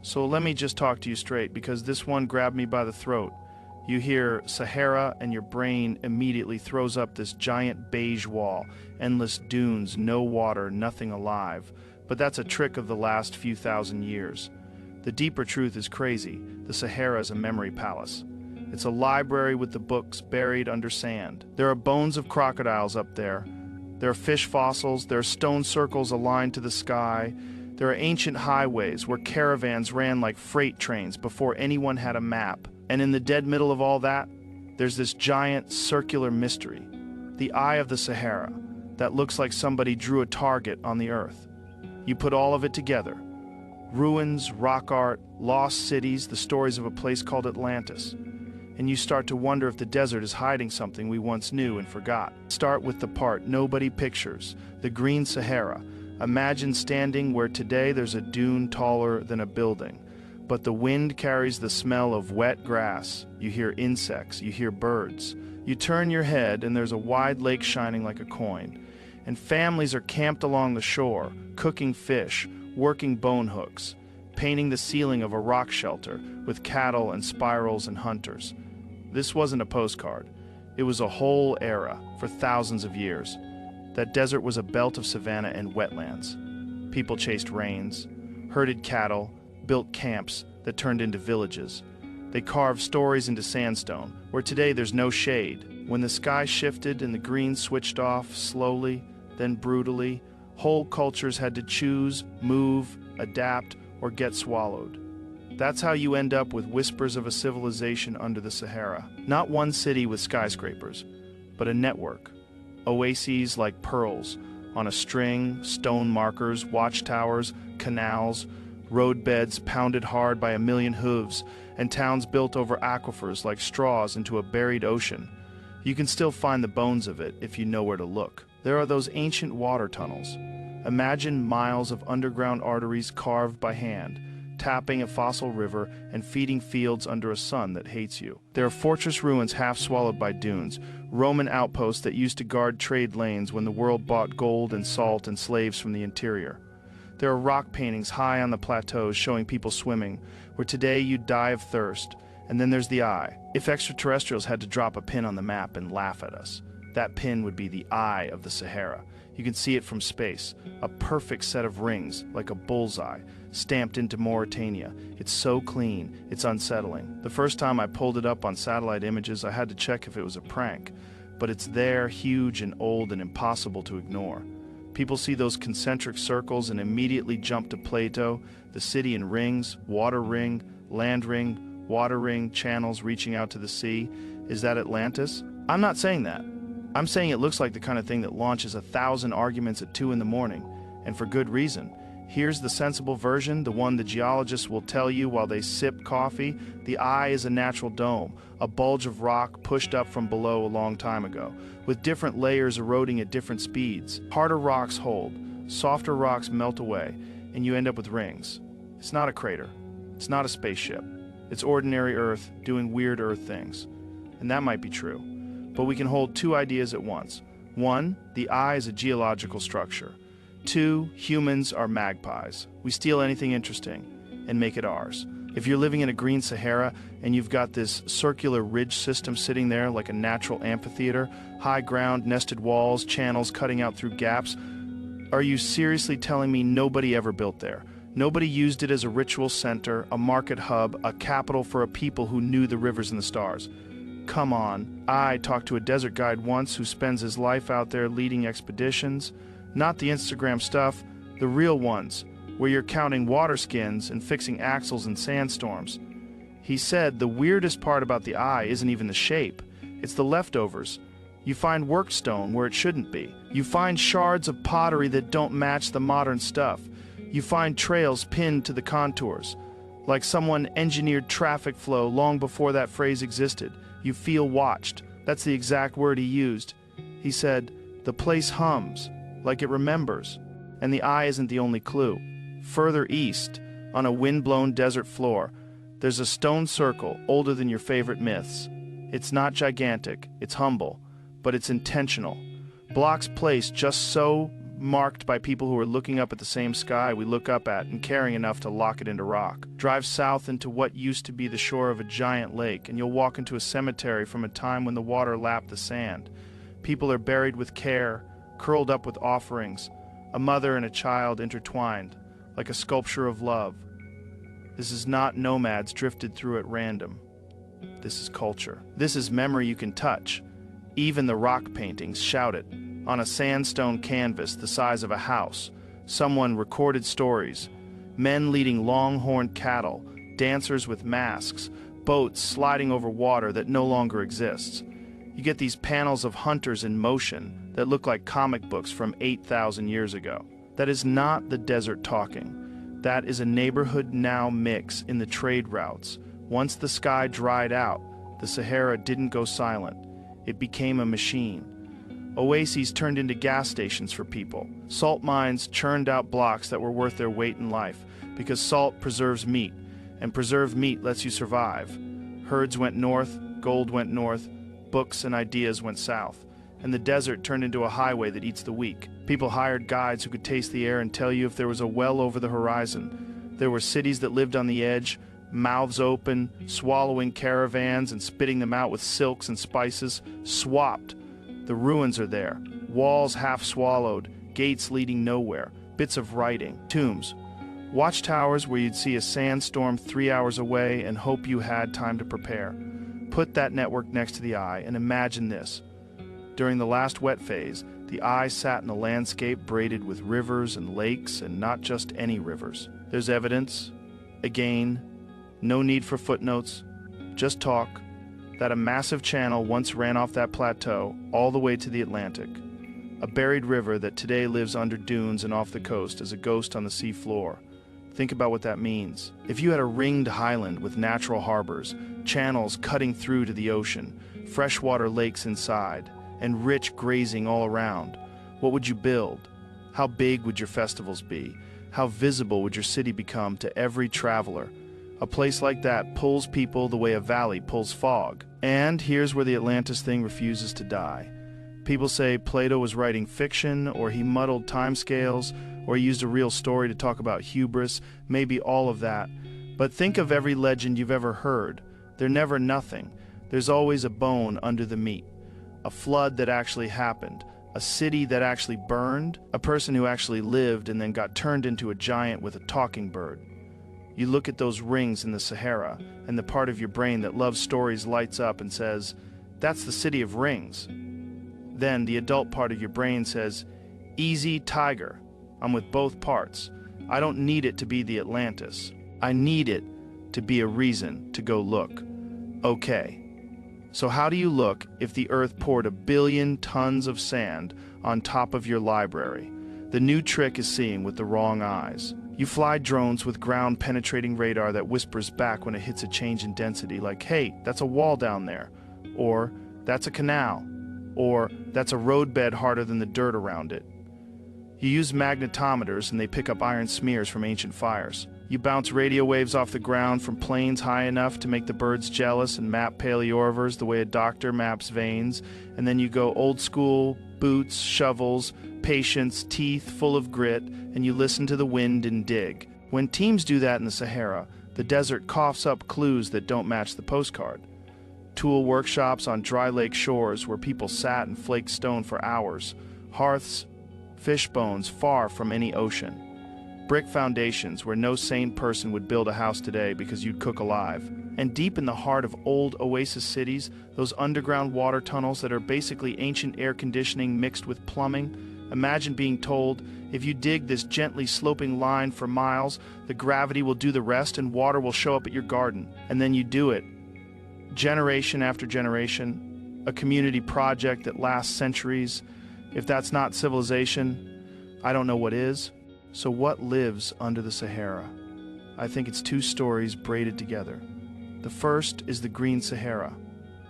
So let me just talk to you straight, because this one grabbed me by the throat. You hear Sahara and your brain immediately throws up this giant beige wall, endless dunes, no water, nothing alive. But that's a trick of the last few thousand years. The deeper truth is crazy. The Sahara is a memory palace. It's a library with the books buried under sand. There are bones of crocodiles up there. There are fish fossils. There are stone circles aligned to the sky. There are ancient highways where caravans ran like freight trains before anyone had a map. And in the dead middle of all that, there's this giant circular mystery, the Eye of the Sahara, that looks like somebody drew a target on the earth. You put all of it together. Ruins, rock art, lost cities, the stories of a place called Atlantis. And you start to wonder if the desert is hiding something we once knew and forgot. Start with the part nobody pictures, the green Sahara. Imagine standing where today there's a dune taller than a building. But the wind carries the smell of wet grass. You hear insects, you hear birds. You turn your head and there's a wide lake shining like a coin. And families are camped along the shore, cooking fish, working bone hooks, painting the ceiling of a rock shelter with cattle and spirals and hunters. This wasn't a postcard. It was a whole era for thousands of years. That desert was a belt of savanna and wetlands. People chased rains, herded cattle, built camps that turned into villages. They carved stories into sandstone, where today there's no shade. When the sky shifted and the green switched off slowly, then brutally, whole cultures had to choose, move, adapt, or get swallowed. That's how you end up with whispers of a civilization under the Sahara. Not one city with skyscrapers, but a network. Oases like pearls on a string, stone markers, watchtowers, canals, roadbeds pounded hard by a million hooves, and towns built over aquifers like straws into a buried ocean. You can still find the bones of it if you know where to look. There are those ancient water tunnels. Imagine miles of underground arteries carved by hand, tapping a fossil river and feeding fields under a sun that hates you. There are fortress ruins half swallowed by dunes, Roman outposts that used to guard trade lanes when the world bought gold and salt and slaves from the interior. There are rock paintings high on the plateaus showing people swimming, where today you'd die of thirst. And then there's the eye. If extraterrestrials had to drop a pin on the map and laugh at us, that pin would be the Eye of the Sahara. You can see it from space, a perfect set of rings, like a bullseye, stamped into Mauritania. It's so clean, it's unsettling. The first time I pulled it up on satellite images, I had to check if it was a prank. But it's there, huge and old and impossible to ignore. People see those concentric circles and immediately jump to Plato, the city in rings, water ring, land ring, water ring, channels reaching out to the sea. Is that Atlantis? I'm not saying that. I'm saying it looks like the kind of thing that launches 1,000 arguments at 2 in the morning, and for good reason. Here's the sensible version, the one the geologists will tell you while they sip coffee. The eye is a natural dome, a bulge of rock pushed up from below a long time ago, with different layers eroding at different speeds. Harder rocks hold, softer rocks melt away, and you end up with rings. It's not a crater. It's not a spaceship. It's ordinary Earth doing weird Earth things. And that might be true. But we can hold two ideas at once. One, the eye is a geological structure. Two, humans are magpies. We steal anything interesting and make it ours. If you're living in a green Sahara and you've got this circular ridge system sitting there like a natural amphitheater, high ground, nested walls, channels cutting out through gaps, are you seriously telling me nobody ever built there? Nobody used it as a ritual center, a market hub, a capital for a people who knew the rivers and the stars? Come on. I talked to a desert guide once who spends his life out there leading expeditions. Not the Instagram stuff, the real ones, where you're counting water skins and fixing axles in sandstorms. He said the weirdest part about the eye isn't even the shape, it's the leftovers. You find work stone where it shouldn't be. You find shards of pottery that don't match the modern stuff. You find trails pinned to the contours, like someone engineered traffic flow long before that phrase existed. You feel watched. That's the exact word he used. He said, the place hums, like it remembers. And the eye isn't the only clue. Further east, on a wind-blown desert floor, there's a stone circle older than your favorite myths. It's not gigantic, it's humble, but it's intentional. Blocks placed just so marked by people who are looking up at the same sky we look up at and caring enough to lock it into rock. Drive south into what used to be the shore of a giant lake, and you'll walk into a cemetery from a time when the water lapped the sand. People are buried with care, curled up with offerings, a mother and a child intertwined, like a sculpture of love. This is not nomads drifted through at random. This is culture. This is memory you can touch. Even the rock paintings shout it. On a sandstone canvas the size of a house, someone recorded stories. Men leading long-horned cattle, dancers with masks, boats sliding over water that no longer exists. You get these panels of hunters in motion that look like comic books from 8,000 years ago. That is not the desert talking. That is a neighborhood now mix in the trade routes. Once the sky dried out, the Sahara didn't go silent. It became a machine. Oases turned into gas stations for people. Salt mines churned out blocks that were worth their weight in life, because salt preserves meat, and preserved meat lets you survive. Herds went north, gold went north, books and ideas went south, and the desert turned into a highway that eats the weak. People hired guides who could taste the air and tell you if there was a well over the horizon. There were cities that lived on the edge, mouths open, swallowing caravans and spitting them out with silks and spices, swapped. The ruins are there, walls half swallowed, gates leading nowhere, bits of writing, tombs, watchtowers where you'd see a sandstorm 3 hours away and hope you had time to prepare. Put that network next to the eye and imagine this. During the last wet phase, the eye sat in a landscape braided with rivers and lakes, and not just any rivers. There's evidence, again, no need for footnotes, just talk, that a massive channel once ran off that plateau all the way to the Atlantic. A buried river that today lives under dunes and off the coast as a ghost on the sea floor. Think about what that means. If you had a ringed highland with natural harbors, channels cutting through to the ocean, freshwater lakes inside, and rich grazing all around, what would you build? How big would your festivals be? How visible would your city become to every traveler? A place like that pulls people the way a valley pulls fog. And here's where the Atlantis thing refuses to die. People say Plato was writing fiction, or he muddled timescales, or he used a real story to talk about hubris, maybe all of that. But think of every legend you've ever heard. They're never nothing. There's always a bone under the meat. A flood that actually happened. A city that actually burned. A person who actually lived and then got turned into a giant with a talking bird. You look at those rings in the Sahara, and the part of your brain that loves stories lights up and says, that's the city of rings. Then the adult part of your brain says, easy tiger. I'm with both parts. I don't need it to be the Atlantis. I need it to be a reason to go look. Okay. So how do you look if the earth poured 1 billion tons of sand on top of your library? The new trick is seeing with the wrong eyes. You fly drones with ground-penetrating radar that whispers back when it hits a change in density, like, hey, that's a wall down there, or that's a canal, or that's a roadbed harder than the dirt around it. You use magnetometers and they pick up iron smears from ancient fires. You bounce radio waves off the ground from planes high enough to make the birds jealous and map paleoivores the way a doctor maps veins, and then you go old school, boots, shovels, patience, teeth full of grit, and you listen to the wind and dig. When teams do that in the Sahara, the desert coughs up clues that don't match the postcard. Tool workshops on dry lake shores where people sat and flaked stone for hours. Hearths, fish bones far from any ocean. Brick foundations where no sane person would build a house today because you'd cook alive. And deep in the heart of old oasis cities, those underground water tunnels that are basically ancient air conditioning mixed with plumbing. Imagine being told, if you dig this gently sloping line for miles, the gravity will do the rest and water will show up at your garden. And then you do it. Generation after generation, a community project that lasts centuries. If that's not civilization, I don't know what is. So what lives under the Sahara? I think it's 2 stories braided together. The first is the Green Sahara,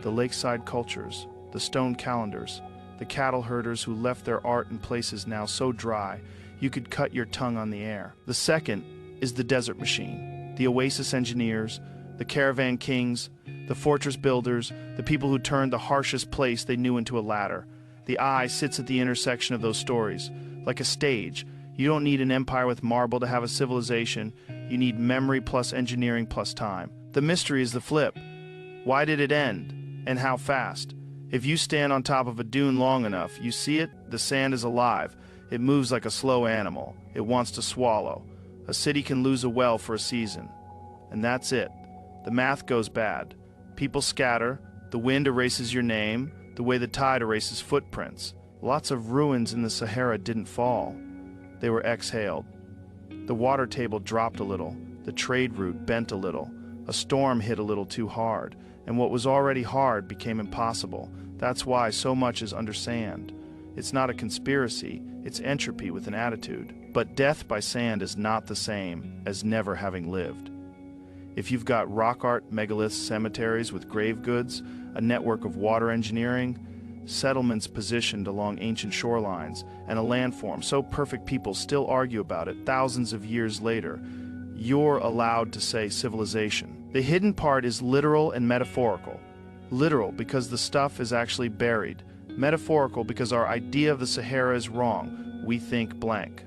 the lakeside cultures, the stone calendars, the cattle herders who left their art in places now so dry you could cut your tongue on the air. The second is the desert machine, the oasis engineers, the caravan kings, the fortress builders, the people who turned the harshest place they knew into a ladder. The eye sits at the intersection of those stories, like a stage. You don't need an empire with marble to have a civilization. You need memory plus engineering plus time. The mystery is the flip. Why did it end? And how fast? If you stand on top of a dune long enough, you see it, the sand is alive. It moves like a slow animal. It wants to swallow. A city can lose a well for a season. And that's it. The math goes bad. People scatter. The wind erases your name, the way the tide erases footprints. Lots of ruins in the Sahara didn't fall. They were exhaled. The water table dropped a little. The trade route bent a little. A storm hit a little too hard. And what was already hard became impossible. That's why so much is under sand. It's not a conspiracy, it's entropy with an attitude. But death by sand is not the same as never having lived. If you've got rock art, megaliths, cemeteries with grave goods, a network of water engineering, settlements positioned along ancient shorelines, and a landform so perfect people still argue about it thousands of years later, you're allowed to say civilization. The hidden part is literal and metaphorical. Literal because the stuff is actually buried. Metaphorical because our idea of the Sahara is wrong. We think blank.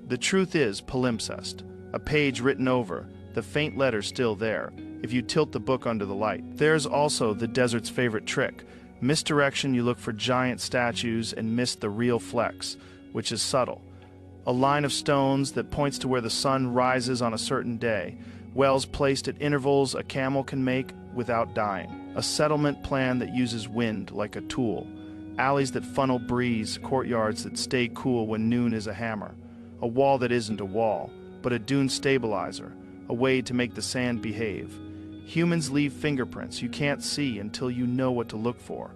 The truth is palimpsest, a page written over, the faint letter still there, if you tilt the book under the light. There's also the desert's favorite trick. Misdirection, you look for giant statues and miss the real flex, which is subtle. A line of stones that points to where the sun rises on a certain day. Wells placed at intervals a camel can make without dying. A settlement plan that uses wind like a tool. Alleys that funnel breeze, courtyards that stay cool when noon is a hammer. A wall that isn't a wall, but a dune stabilizer. A way to make the sand behave. Humans leave fingerprints you can't see until you know what to look for.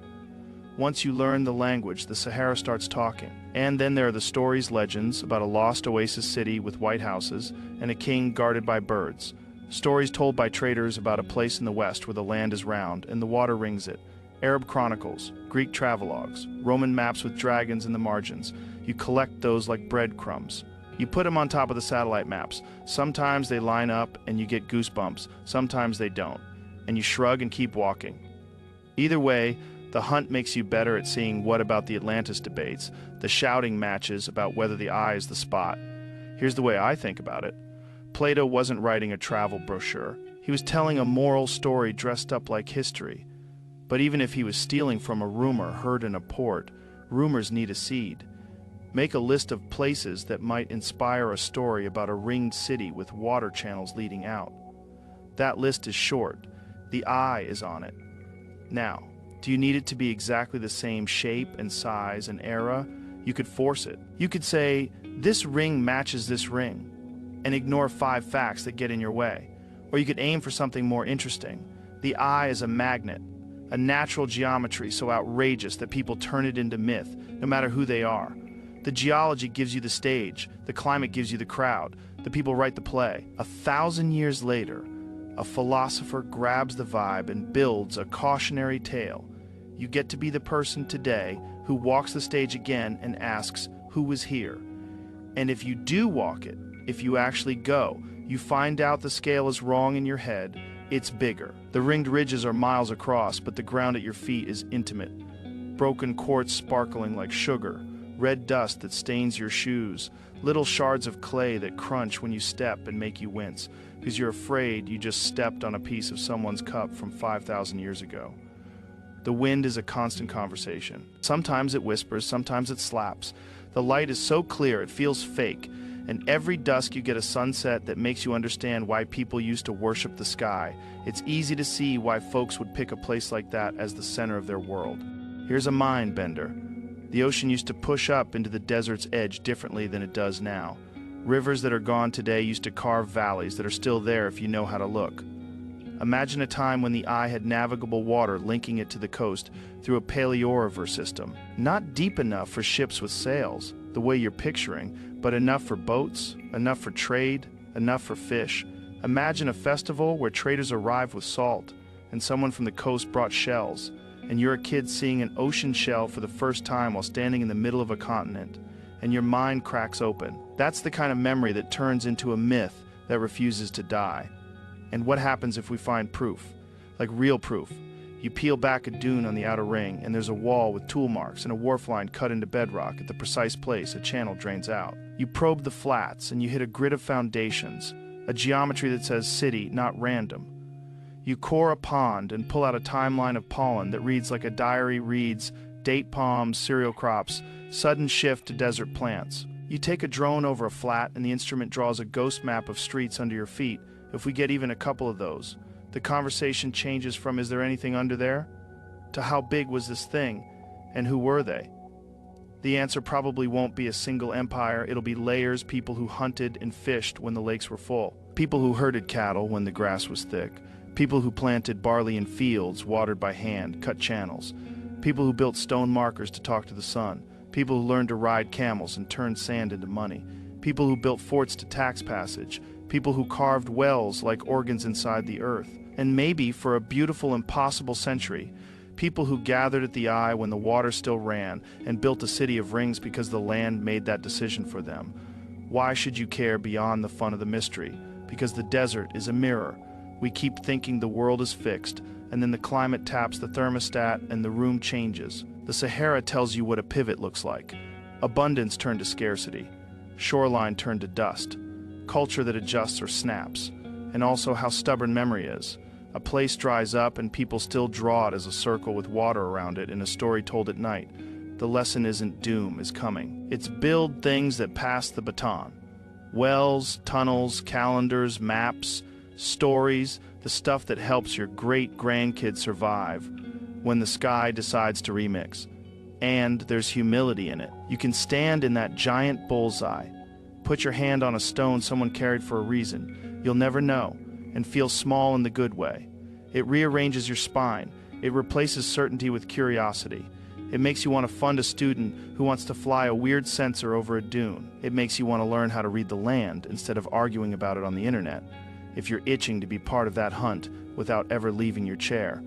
Once you learn the language, the Sahara starts talking. And then there are the stories, legends about a lost oasis city with white houses and a king guarded by birds. Stories told by traders about a place in the west where the land is round and the water rings it. Arab chronicles, Greek travelogues, Roman maps with dragons in the margins. You collect those like breadcrumbs. You put them on top of the satellite maps. Sometimes they line up and you get goosebumps. Sometimes they don't. And you shrug and keep walking. Either way, the hunt makes you better at seeing what about the Atlantis debates, the shouting matches about whether the eye is the spot. Here's the way I think about it. Plato wasn't writing a travel brochure. He was telling a moral story dressed up like history. But even if he was stealing from a rumor heard in a port, rumors need a seed. Make a list of places that might inspire a story about a ringed city with water channels leading out. That list is short. The eye is on it. Now, do you need it to be exactly the same shape and size and era? You could force it. You could say, this ring matches this ring, and ignore 5 facts that get in your way. Or you could aim for something more interesting. The eye is a magnet, a natural geometry so outrageous that people turn it into myth, no matter who they are. The geology gives you the stage, the climate gives you the crowd, the people write the play. 1,000 years later, a philosopher grabs the vibe and builds a cautionary tale. You get to be the person today who walks the stage again and asks, who was here? And if you do walk it, if you actually go, you find out the scale is wrong in your head, it's bigger. The ringed ridges are miles across, but the ground at your feet is intimate. Broken quartz sparkling like sugar. Red dust that stains your shoes, little shards of clay that crunch when you step and make you wince, because you're afraid you just stepped on a piece of someone's cup from 5,000 years ago. The wind is a constant conversation. Sometimes it whispers, sometimes it slaps. The light is so clear it feels fake, and every dusk you get a sunset that makes you understand why people used to worship the sky. It's easy to see why folks would pick a place like that as the center of their world. Here's a mind bender. The ocean used to push up into the desert's edge differently than it does now. Rivers that are gone today used to carve valleys that are still there if you know how to look. Imagine a time when the eye had navigable water linking it to the coast through a paleoriver system. Not deep enough for ships with sails, the way you're picturing, but enough for boats, enough for trade, enough for fish. Imagine a festival where traders arrived with salt, and someone from the coast brought shells, and you're a kid seeing an ocean shell for the first time while standing in the middle of a continent, and your mind cracks open. That's the kind of memory that turns into a myth that refuses to die. And what happens if we find proof? Like real proof. You peel back a dune on the outer ring, and there's a wall with tool marks and a wharf line cut into bedrock at the precise place a channel drains out. You probe the flats, and you hit a grid of foundations, a geometry that says city, not random. You core a pond and pull out a timeline of pollen that reads like a diary reads: date palms, cereal crops, sudden shift to desert plants. You take a drone over a flat, and the instrument draws a ghost map of streets under your feet. If we get even a couple of those, the conversation changes from "is there anything under there?" to "how big was this thing, and who were they?" The answer probably won't be a single empire. It'll be layers: people who hunted and fished when the lakes were full, people who herded cattle when the grass was thick, people who planted barley in fields, watered by hand, cut channels, people who built stone markers to talk to the sun, people who learned to ride camels and turn sand into money, people who built forts to tax passage, people who carved wells like organs inside the earth, and maybe, for a beautiful, impossible century, people who gathered at the eye when the water still ran and built a city of rings because the land made that decision for them. Why should you care beyond the fun of the mystery? Because the desert is a mirror. We keep thinking the world is fixed, and then the climate taps the thermostat and the room changes. The Sahara tells you what a pivot looks like. Abundance turned to scarcity. Shoreline turned to dust. Culture that adjusts or snaps. And also how stubborn memory is. A place dries up and people still draw it as a circle with water around it in a story told at night. The lesson isn't doom is coming. It's build things that pass the baton. Wells, tunnels, calendars, maps, stories, the stuff that helps your great-grandkids survive when the sky decides to remix. And there's humility in it. You can stand in that giant bullseye, put your hand on a stone someone carried for a reason you'll never know, and feel small in the good way. It rearranges your spine. It replaces certainty with curiosity. It makes you want to fund a student who wants to fly a weird sensor over a dune. It makes you want to learn how to read the land instead of arguing about it on the internet, if you're itching to be part of that hunt without ever leaving your chair.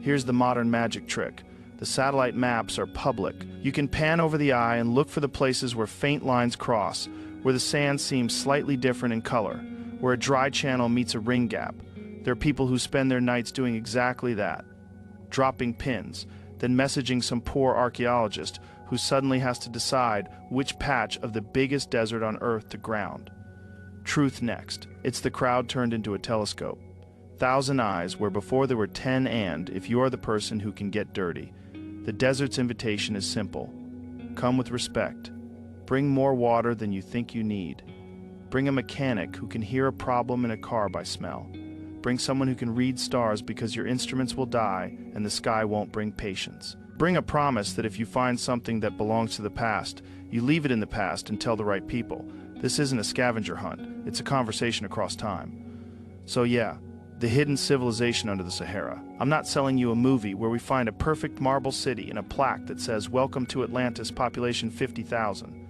Here's the modern magic trick. The satellite maps are public. You can pan over the eye and look for the places where faint lines cross, where the sand seems slightly different in color, where a dry channel meets a ring gap. There are people who spend their nights doing exactly that, dropping pins, then messaging some poor archaeologist who suddenly has to decide which patch of the biggest desert on Earth to ground. Truth next. It's the crowd turned into a telescope. 1,000 eyes where before there were 10, and if you are the person who can get dirty. The desert's invitation is simple. Come with respect. Bring more water than you think you need. Bring a mechanic who can hear a problem in a car by smell. Bring someone who can read stars because your instruments will die and the sky won't bring patience. Bring a promise that if you find something that belongs to the past, you leave it in the past and tell the right people. This isn't a scavenger hunt. It's a conversation across time. So yeah, the hidden civilization under the Sahara. I'm not selling you a movie where we find a perfect marble city and a plaque that says, "Welcome to Atlantis, population 50,000.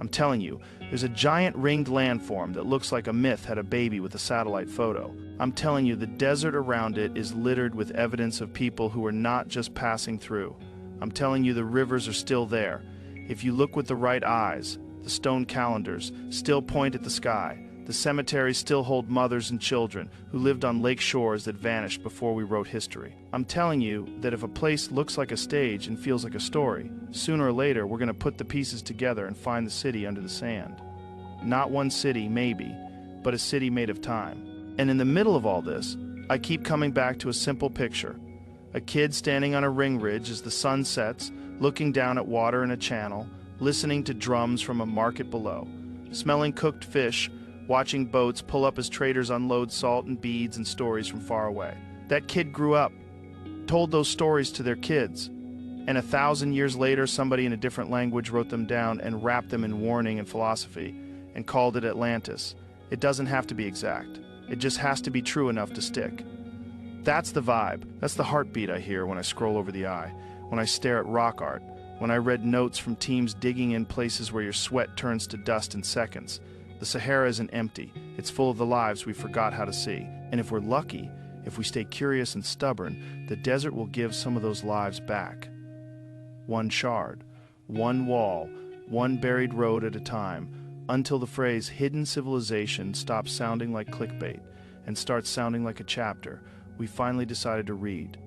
I'm telling you, there's a giant ringed landform that looks like a myth had a baby with a satellite photo. I'm telling you, the desert around it is littered with evidence of people who are not just passing through. I'm telling you, the rivers are still there. If you look with the right eyes, the stone calendars still point at the sky. The cemeteries still hold mothers and children who lived on lake shores that vanished before we wrote history. I'm telling you that if a place looks like a stage and feels like a story, sooner or later we're going to put the pieces together and find the city under the sand. Not one city, maybe, but a city made of time. And in the middle of all this, I keep coming back to a simple picture. A kid standing on a ring ridge as the sun sets, looking down at water in a channel, listening to drums from a market below, smelling cooked fish, watching boats pull up as traders unload salt and beads and stories from far away. That kid grew up, told those stories to their kids, and 1,000 years later somebody in a different language wrote them down and wrapped them in warning and philosophy and called it Atlantis. It doesn't have to be exact. It just has to be true enough to stick. That's the vibe. That's the heartbeat I hear when I scroll over the eye, when I stare at rock art, when I read notes from teams digging in places where your sweat turns to dust in seconds. The Sahara isn't empty. It's full of the lives we forgot how to see. And if we're lucky, if we stay curious and stubborn, the desert will give some of those lives back. One shard, one wall, one buried road at a time, until the phrase hidden civilization stops sounding like clickbait and starts sounding like a chapter we finally decided to read.